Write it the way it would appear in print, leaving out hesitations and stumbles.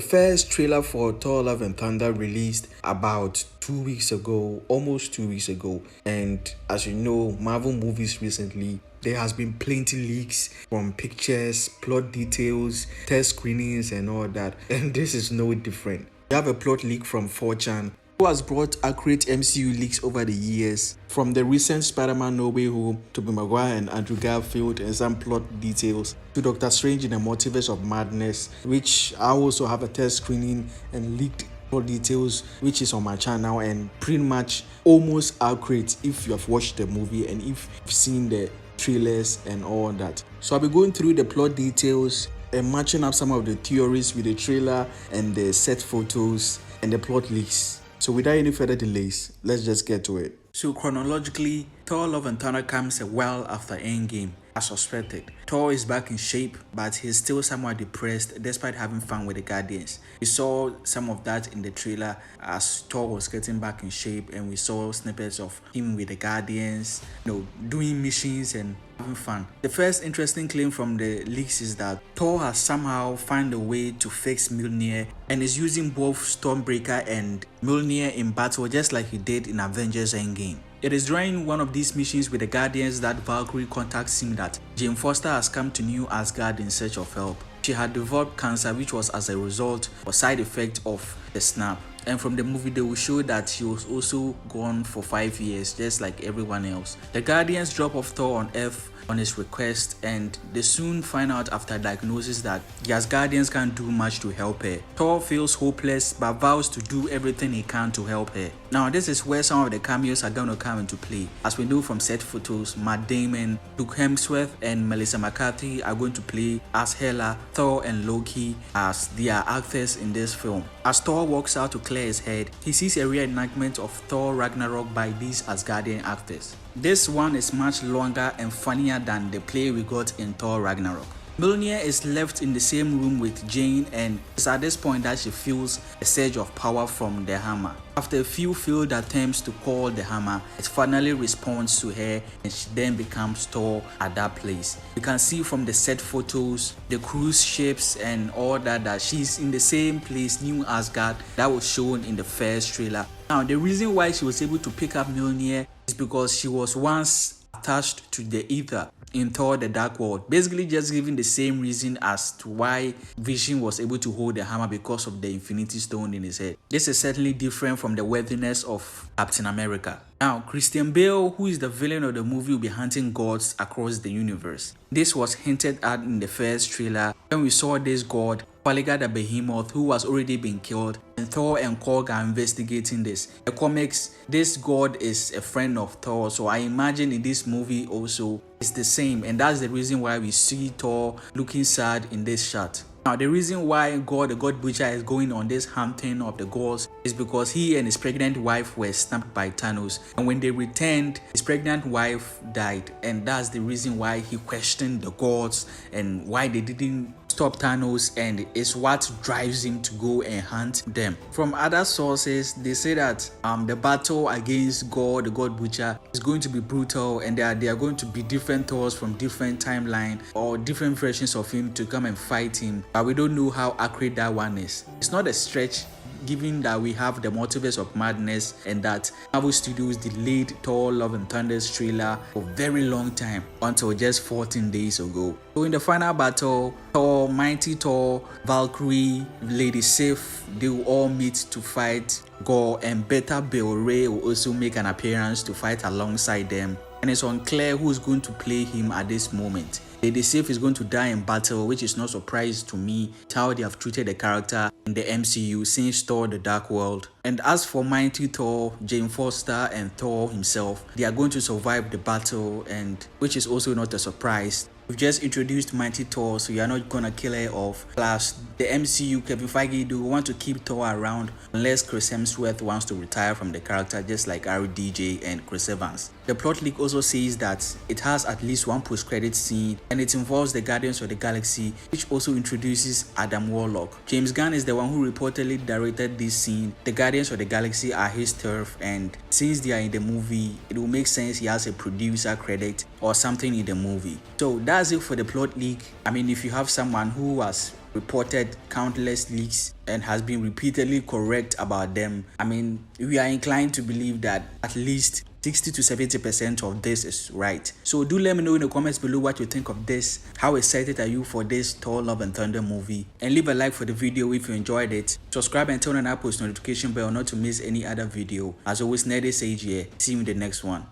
The first trailer for Thor Love and Thunder released about 2 weeks ago, almost 2 weeks ago. And as you know, Marvel movies recently, there has been plenty leaks from pictures, plot details, test screenings and all that. And this is no different. We have a plot leak from 4chan who has brought accurate MCU leaks over the years, from the recent Spider-Man No Way Home, Tobey Maguire and Andrew Garfield, and some plot details, to Doctor Strange in the Multiverse of Madness, which I also have a test screening and leaked plot details, which is on my channel and pretty much almost accurate if you have watched the movie and if you've seen the trailers and all that. So I'll be going through the plot details and matching up some of the theories with the trailer and the set photos and the plot leaks. So without any further delays, let's just get to it. So chronologically, Thor Love and Thunder comes a while after Endgame, as suspected. Thor is back in shape, but he's still somewhat depressed despite having fun with the Guardians. We saw some of that in the trailer as Thor was getting back in shape, and we saw snippets of him with the Guardians, doing missions and having fun. The first interesting claim from the leaks is that Thor has somehow found a way to fix Mjolnir and is using both Stormbreaker and Mjolnir in battle just like he did in Avengers Endgame. It is during one of these missions with the Guardians that Valkyrie contacts him that Jane Foster has come to New Asgard in search of help. She had developed cancer, which was as a result or side effect of the snap. And from the movie, they will show that she was also gone for 5 years, just like everyone else. The Guardians drop off Thor on Earth on his request, and they soon find out after diagnosis that the Asgardians can't do much to help her. Thor feels hopeless but vows to do everything he can to help her. Now this is where some of the cameos are going to come into play. As we know from set photos, Matt Damon, Luke Hemsworth and Melissa McCarthy are going to play as Hela, Thor and Loki as their actors in this film. As Thor walks out to clear his head, he sees a reenactment of Thor Ragnarok by these Asgardian actors. This one is much longer and funnier than the play we got in Thor Ragnarok. Mjolnir is left in the same room with Jane, and it's at this point that she feels a surge of power from the hammer. After a few failed attempts to call the hammer, it finally responds to her and she then becomes Thor at that place. You can see from the set photos, the cruise ships and all that she's in the same place, New Asgard, that was shown in the first trailer. Now the reason why she was able to pick up Mjolnir is because she was once attached to the ether in Thor the Dark World, basically just giving the same reason as to why Vision was able to hold the hammer, because of the Infinity Stone in his head. This is certainly different from the worthiness of Captain America. Now, Christian Bale, who is the villain of the movie, will be hunting gods across the universe. This was hinted at in the first trailer when we saw this god, Paliga the Behemoth, who has already been killed, and Thor and Korg are investigating this. In the comics, this god is a friend of Thor, so I imagine in this movie also it's the same, and that's the reason why we see Thor looking sad in this shot. Now, the reason why God, the God Butcher, is going on this hunting of the gods is because he and his pregnant wife were snapped by Thanos, and when they returned, his pregnant wife died, and that's the reason why he questioned the gods and why they didn't stop Thanos, and it's what drives him to go and hunt them. From other sources, they say that the battle against God, the God Butcher, is going to be brutal, and they are going to be different Thors from different timeline or different versions of him to come and fight him. But we don't know how accurate that one is. It's not a stretch, given that we have the Multiverse of Madness and that Marvel Studios delayed Thor Love and Thunder's trailer for a very long time until just 14 days ago. So in the final battle, Thor, Mighty Thor, Valkyrie, Lady Sif, they will all meet to fight Gore, and Beta Bill Ray will also make an appearance to fight alongside them. And it's unclear who is going to play him at this moment. Lady Sif is going to die in battle, which is no surprise to me. It's how they have treated the character in the MCU since Thor the Dark World. And as for Mighty Thor, Jane Foster and Thor himself, they are going to survive the battle, and which is also not a surprise. We've just introduced Mighty Thor, so you're not gonna kill her off. Plus, the MCU, Kevin Feige, do want to keep Thor around unless Chris Hemsworth wants to retire from the character, just like RDJ and Chris Evans. The plot leak also says that it has at least one post-credit scene, and it involves the Guardians of the Galaxy, which also introduces Adam Warlock. James Gunn is the one who reportedly directed this scene. The Guardians of the Galaxy are his turf, and since they are in the movie, it will make sense he has a producer credit or something in the movie. So that's it for the plot leak. I mean, if you have someone who has reported countless leaks and has been repeatedly correct about them. I mean, we are inclined to believe that at least 60 to 70% of this is right. So do let me know in the comments below what you think of this. How excited are you for this Thor Love and Thunder movie? And leave a like for the video if you enjoyed it. Subscribe and turn on that post notification bell not to miss any other video. As always, Nerdy Sage here. See you in the next one.